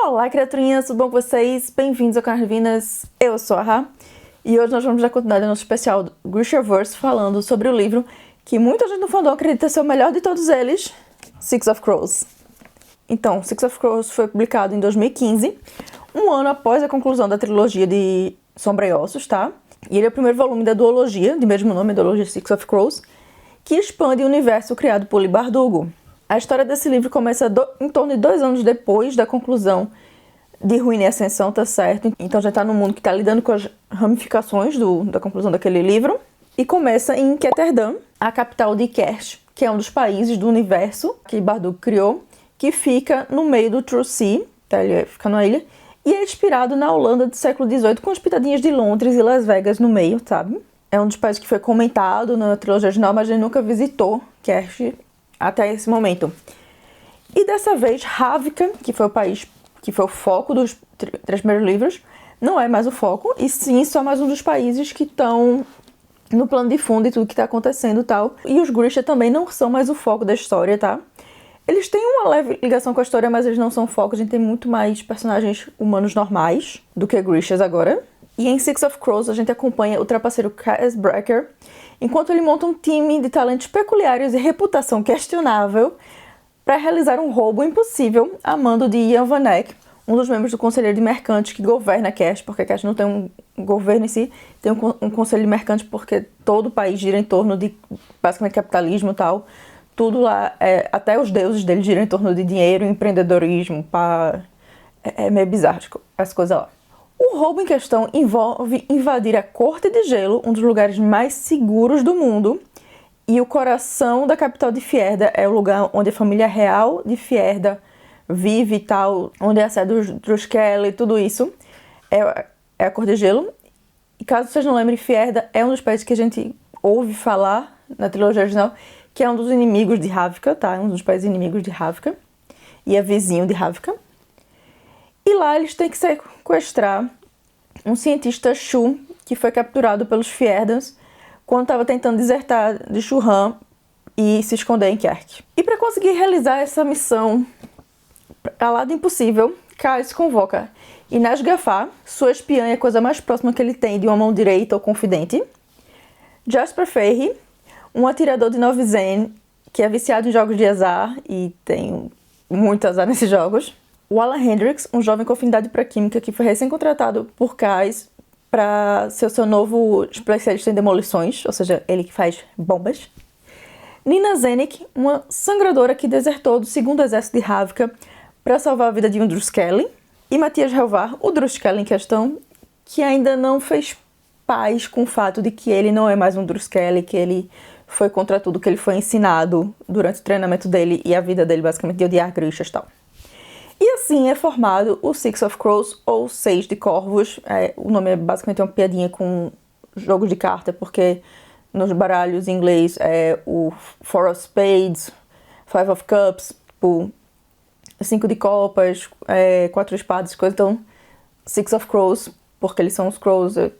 Olá, criaturinhas, tudo bom com vocês? Bem-vindos ao canal Divinas, eu sou a Ra, e hoje nós vamos dar continuidade ao nosso especial do Grishaverse, falando sobre o livro que muita gente no fandom acredita ser o melhor de todos eles, Six of Crows. Então, Six of Crows foi publicado em 2015, um ano após a conclusão da trilogia de Sombra e Ossos, tá? E ele é o primeiro volume da duologia, de mesmo nome, a duologia Six of Crows, que expande o universo criado por Leigh Bardugo. A história desse livro começa em torno de 2 anos depois da conclusão de Ruína e Ascensão, tá certo? Então já tá no mundo que tá lidando com as ramificações da conclusão daquele livro. E começa em Ketterdam, a capital de Kersh, que é um dos países do universo que Bardugo criou, que fica no meio do True Sea, tá? Ele fica numa ilha, e é inspirado na Holanda do século XVIII, com as pitadinhas de Londres e Las Vegas no meio, sabe? É um dos países que foi comentado na trilogia original, mas ele nunca visitou Kersh até esse momento. E dessa vez, Ravnica, que foi o foco dos 3 primeiros livros, não é mais o foco, e sim só mais um dos países que estão no plano de fundo e tudo que está acontecendo e tal. E os Grisha também não são mais o foco da história, tá? Eles têm uma leve ligação com a história, mas eles não são o foco. A gente tem muito mais personagens humanos normais do que Grishas agora. E em Six of Crows a gente acompanha o trapaceiro Cais Brecker, enquanto ele monta um time de talentos peculiares e reputação questionável para realizar um roubo impossível a mando de Ian Van Eck, um dos membros do Conselho de Mercantes que governa Kersh, porque Kersh não tem um governo em si, tem um Conselho de Mercantes porque todo o país gira em torno de, basicamente, capitalismo e tal. Tudo lá, até os deuses dele giram em torno de dinheiro, empreendedorismo, é meio bizarro as coisas lá. O roubo em questão envolve invadir a Corte de Gelo, um dos lugares mais seguros do mundo, e o coração da capital de Fjerda é o lugar onde a família real de Fjerda vive e tal, onde é a sede dos Druskella e tudo isso, é a Corte de Gelo. E caso vocês não lembrem, Fjerda é um dos países que a gente ouve falar na trilogia original, que é um dos inimigos de Ravnica, tá? É um dos países inimigos de Ravnica, e é vizinho de Ravnica. E lá eles têm que sequestrar um cientista Shu, que foi capturado pelos Fjerdans quando estava tentando desertar de Shuhan e se esconder em Kerk. E para conseguir realizar essa missão, a lado impossível, Cais convoca Inaz Gafar, sua espiã e a coisa mais próxima que ele tem de uma mão direita ou confidente, Jasper Fahey, um atirador de Novizen que é viciado em jogos de azar e tem muito azar nesses jogos, o Alan Hendricks, um jovem com afinidade para química que foi recém-contratado por Cais para ser o seu novo especialista em demolições, ou seja, ele que faz bombas. Nina Zenik, uma sangradora que desertou do 2º Exército de Ravnica para salvar a vida de um Druskella. E Matias Helvar, o Druskella em questão, que ainda não fez paz com o fato de que ele não é mais um Druskella, que ele foi contra tudo que ele foi ensinado durante o treinamento dele e a vida dele, basicamente, de odiar Grishas e tal. E assim é formado o Six of Crows, ou 6 de Corvos. O nome é basicamente uma piadinha com jogos de carta, porque nos baralhos em inglês é o Four of Spades, Five of Cups, o 5 de Copas, 4 espadas, coisa. Então, Six of Crows, porque eles são os Crows e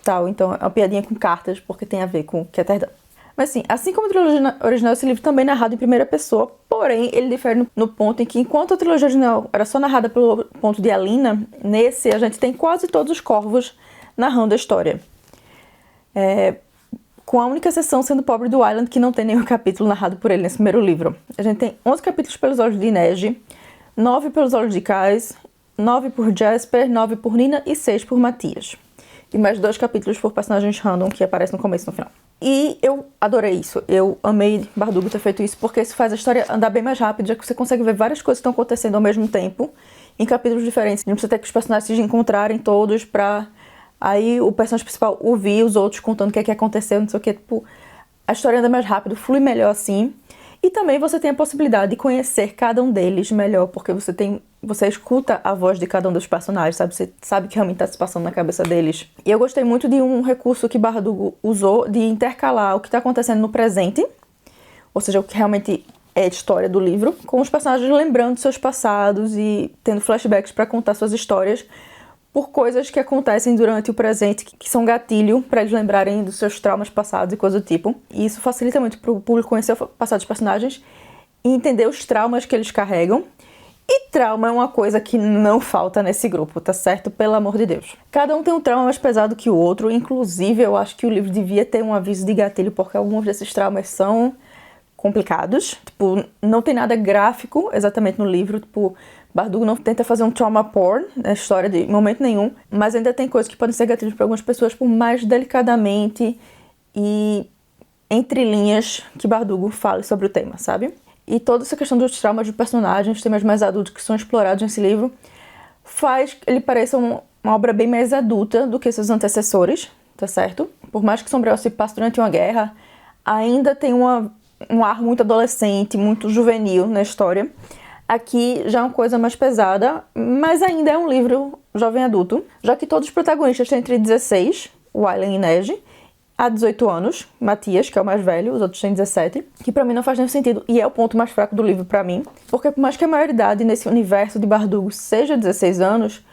tal. Então, é uma piadinha com cartas, porque tem a ver com Ketterdam. Mas assim como a trilogia original, esse livro também é narrado em primeira pessoa, porém ele difere no ponto em que, enquanto a trilogia original era só narrada pelo ponto de Alina, nesse a gente tem quase todos os corvos narrando a história. Com a única exceção sendo o pobre do Island, que não tem nenhum capítulo narrado por ele nesse primeiro livro. A gente tem 11 capítulos pelos olhos de Neji, 9 pelos olhos de Cais, 9 por Jasper, 9 por Nina e 6 por Matias. E mais 2 capítulos por personagens random que aparecem no começo e no final. E eu adorei isso, eu amei Bardugo ter feito isso, porque isso faz a história andar bem mais rápido, já que você consegue ver várias coisas que estão acontecendo ao mesmo tempo, em capítulos diferentes. Não precisa ter que os personagens se encontrarem todos pra aí o personagem principal ouvir os outros contando o que é que aconteceu, não sei o que. Tipo, a história anda mais rápido, flui melhor assim. E também você tem a possibilidade de conhecer cada um deles melhor, porque você escuta a voz de cada um dos personagens, sabe? Você sabe que realmente está se passando na cabeça deles. E eu gostei muito de um recurso que Bardugo usou de intercalar o que está acontecendo no presente, ou seja, o que realmente é a história do livro, com os personagens lembrando seus passados e tendo flashbacks para contar suas histórias por coisas que acontecem durante o presente, que são gatilho para eles lembrarem dos seus traumas passados e coisa do tipo. E isso facilita muito para o público conhecer o passado dos personagens e entender os traumas que eles carregam. E trauma é uma coisa que não falta nesse grupo, tá certo? Pelo amor de Deus. Cada um tem um trauma mais pesado que o outro, inclusive eu acho que o livro devia ter um aviso de gatilho, porque alguns desses traumas são complicados. Tipo, não tem nada gráfico exatamente no livro, tipo, Bardugo não tenta fazer um trauma porn na história de momento nenhum, mas ainda tem coisas que podem ser gatilhos para algumas pessoas, por mais delicadamente e entre linhas que Bardugo fale sobre o tema, sabe? E toda essa questão dos traumas de personagens, os temas mais adultos que são explorados nesse livro, faz que ele pareça uma obra bem mais adulta do que seus antecessores, tá certo? Por mais que Sombrio se passe durante uma guerra, ainda tem um ar muito adolescente, muito juvenil na história. Aqui já é uma coisa mais pesada, mas ainda é um livro jovem adulto, já que todos os protagonistas têm entre 16, o Wylan e Neji, há 18 anos, Matias, que é o mais velho, os outros têm 17, que pra mim não faz nenhum sentido, e é o ponto mais fraco do livro pra mim, porque por mais que a maioridade nesse universo de Bardugo seja 16 anos,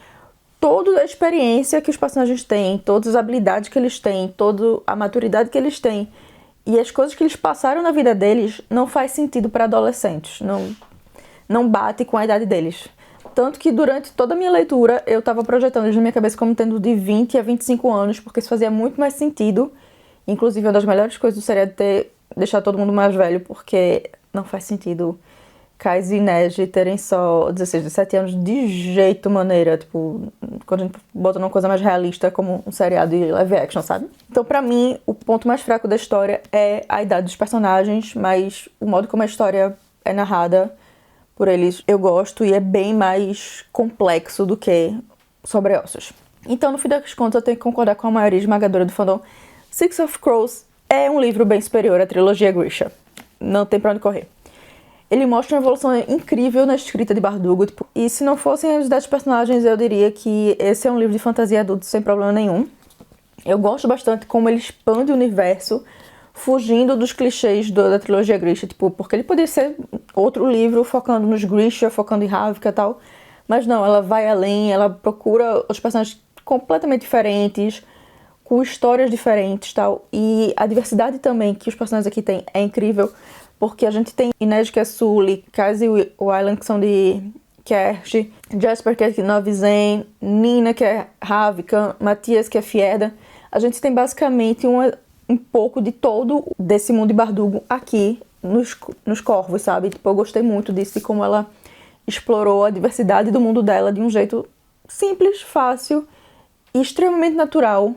toda a experiência que os personagens têm, todas as habilidades que eles têm, toda a maturidade que eles têm, e as coisas que eles passaram na vida deles, não faz sentido pra adolescentes, não bate com a idade deles. Tanto que durante toda a minha leitura, eu tava projetando eles na minha cabeça como tendo de 20 a 25 anos, porque isso fazia muito mais sentido. Inclusive, uma das melhores coisas do seriado é ter deixado todo mundo mais velho, porque não faz sentido Kais e Neji terem só 16, 17 anos de jeito maneira. Tipo, quando a gente bota numa coisa mais realista, como um seriado de live action, sabe? Então, pra mim, o ponto mais fraco da história é a idade dos personagens, mas o modo como a história é narrada por eles eu gosto e é bem mais complexo do que Sobre Ossos. Então, no fim das contas, eu tenho que concordar com a maioria esmagadora do fandom. Six of Crows é um livro bem superior à trilogia Grisha. Não tem pra onde correr. Ele mostra uma evolução incrível na escrita de Bardugo. Tipo, e se não fossem as 10 personagens, eu diria que esse é um livro de fantasia adulto sem problema nenhum. Eu gosto bastante como ele expande o universo, fugindo dos clichês da trilogia Grisha, tipo, porque ele poderia ser outro livro focando nos Grisha, focando em Ravka e tal, mas não, ela vai além, ela procura os personagens completamente diferentes, com histórias diferentes e tal, e a diversidade também que os personagens aqui têm é incrível, porque a gente tem Inej, que é Sully, Kaz e Wylan, que são de Kersh, Jasper, que é de Nova Zen, Nina, que é Ravka, Matias, que é Fierda. A gente tem basicamente um pouco de todo desse mundo de Bardugo aqui nos Corvos, sabe? Tipo, eu gostei muito disso, de como ela explorou a diversidade do mundo dela de um jeito simples, fácil e extremamente natural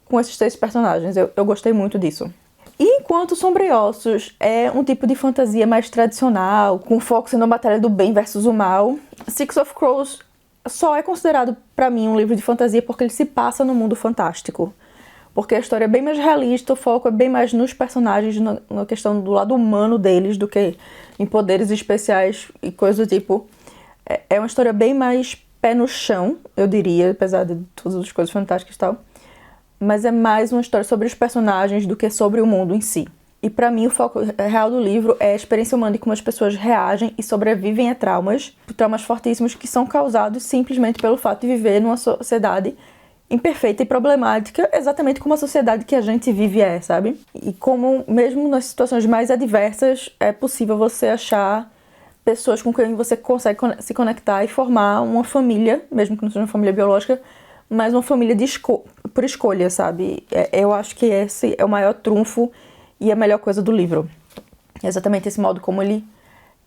com esses 3 personagens. Eu gostei muito disso. E enquanto Sombriossos é um tipo de fantasia mais tradicional, com foco sendo a batalha do bem versus o mal, Six of Crows só é considerado, pra mim, um livro de fantasia porque ele se passa no mundo fantástico. Porque a história é bem mais realista, o foco é bem mais nos personagens, na questão do lado humano deles, do que em poderes especiais e coisas do tipo. É uma história bem mais pé no chão, eu diria, apesar de todas as coisas fantásticas e tal. Mas é mais uma história sobre os personagens do que sobre o mundo em si. E pra mim o foco real do livro é a experiência humana e como as pessoas reagem e sobrevivem a traumas fortíssimos que são causados simplesmente pelo fato de viver numa sociedade imperfeita e problemática, exatamente como a sociedade que a gente vive é, sabe? E como, mesmo nas situações mais adversas, é possível você achar pessoas com quem você consegue se conectar e formar uma família, mesmo que não seja uma família biológica, mas uma família por escolha, sabe? Eu acho que esse é o maior trunfo e a melhor coisa do livro. É exatamente esse modo como ele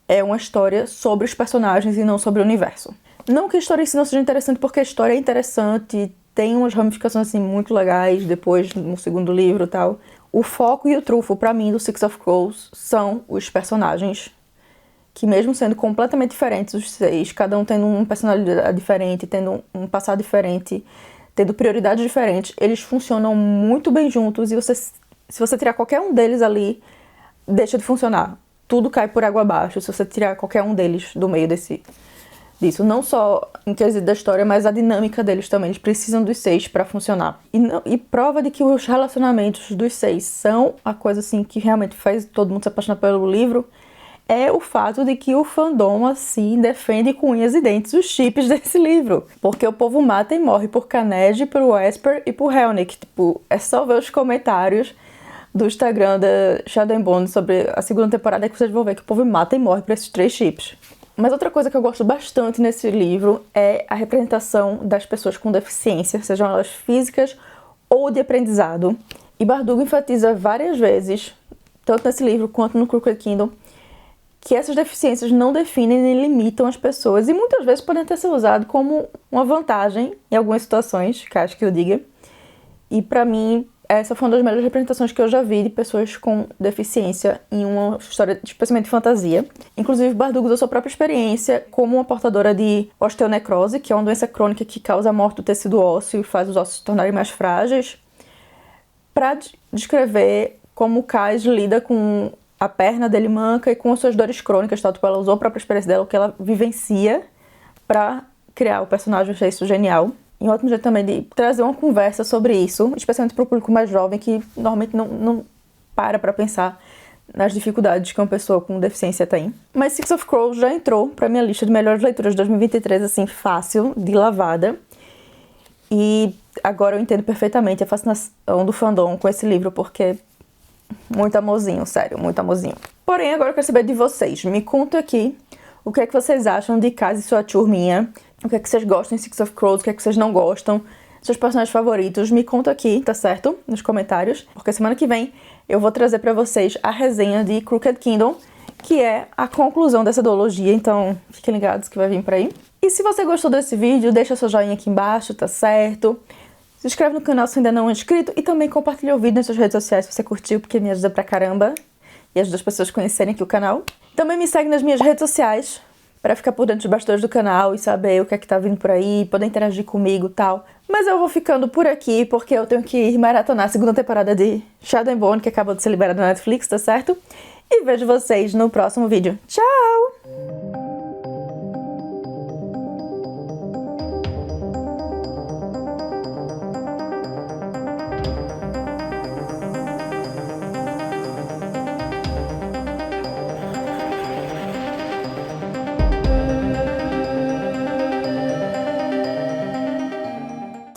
é uma história sobre os personagens e não sobre o universo. Não que a história em si não seja interessante, porque a história é interessante, tem umas ramificações assim muito legais depois no segundo livro e tal. O foco e o trunfo pra mim do Six of Crows são os personagens, que mesmo sendo completamente diferentes os 6, cada um tendo uma personalidade diferente, tendo um passado diferente, tendo prioridades diferentes, eles funcionam muito bem juntos e se você tirar qualquer um deles ali, deixa de funcionar. Tudo cai por água abaixo se você tirar qualquer um deles do meio disso. Não só em quesito da história, mas a dinâmica deles também. Eles precisam dos 6 pra funcionar. E prova de que os relacionamentos dos 6 são a coisa assim que realmente faz todo mundo se apaixonar pelo livro é o fato de que o fandom, assim, defende com unhas e dentes os chips desse livro. Porque o povo mata e morre por Kanej, por Wesper e por Helnick. Tipo, é só ver os comentários do Instagram da Shadow and Bone sobre a segunda temporada que vocês vão ver que o povo mata e morre por esses 3 chips. Mas outra coisa que eu gosto bastante nesse livro é a representação das pessoas com deficiência, sejam elas físicas ou de aprendizado. E Bardugo enfatiza várias vezes, tanto nesse livro quanto no Crooked Kingdom, que essas deficiências não definem nem limitam as pessoas e muitas vezes podem até ser usadas como uma vantagem em algumas situações, que acho que eu diga. E pra mim, essa foi uma das melhores representações que eu já vi de pessoas com deficiência em uma história especialmente de fantasia. Inclusive, Bardugo usou sua própria experiência como uma portadora de osteonecrose, que é uma doença crônica que causa a morte do tecido ósseo e faz os ossos se tornarem mais frágeis, para descrever como o Kais lida com a perna dele manca e com as suas dores crônicas, tal. Tipo, ela usou a própria experiência dela, o que ela vivencia, pra criar o personagem. Eu achei isso genial. E um ótimo jeito também de trazer uma conversa sobre isso, especialmente para o público mais jovem, que normalmente não para pensar nas dificuldades que uma pessoa com deficiência tem. Mas Six of Crows já entrou pra minha lista de melhores leituras de 2023, assim, fácil, de lavada. E agora eu entendo perfeitamente a fascinação do fandom com esse livro, porque muito amorzinho, sério, muito amorzinho. Porém, agora eu quero saber de vocês. Me conta aqui o que é que vocês acham de Kais e sua turminha. O que é que vocês gostam de Six of Crows, o que é que vocês não gostam. Seus personagens favoritos, me conta aqui, tá certo? Nos comentários. Porque semana que vem eu vou trazer pra vocês a resenha de Crooked Kingdom, que é a conclusão dessa duologia. Então, fiquem ligados que vai vir por aí. E se você gostou desse vídeo, deixa seu joinha aqui embaixo, tá certo? Se inscreve no canal se ainda não é inscrito e também compartilha o vídeo nas suas redes sociais se você curtiu, porque me ajuda pra caramba e ajuda as pessoas a conhecerem aqui o canal. Também me segue nas minhas redes sociais pra ficar por dentro dos bastidores do canal e saber o que é que tá vindo por aí, poder interagir comigo e tal. Mas eu vou ficando por aqui porque eu tenho que ir maratonar a segunda temporada de Shadow and Bone, que acabou de ser liberada na Netflix, tá certo? E vejo vocês no próximo vídeo. Tchau!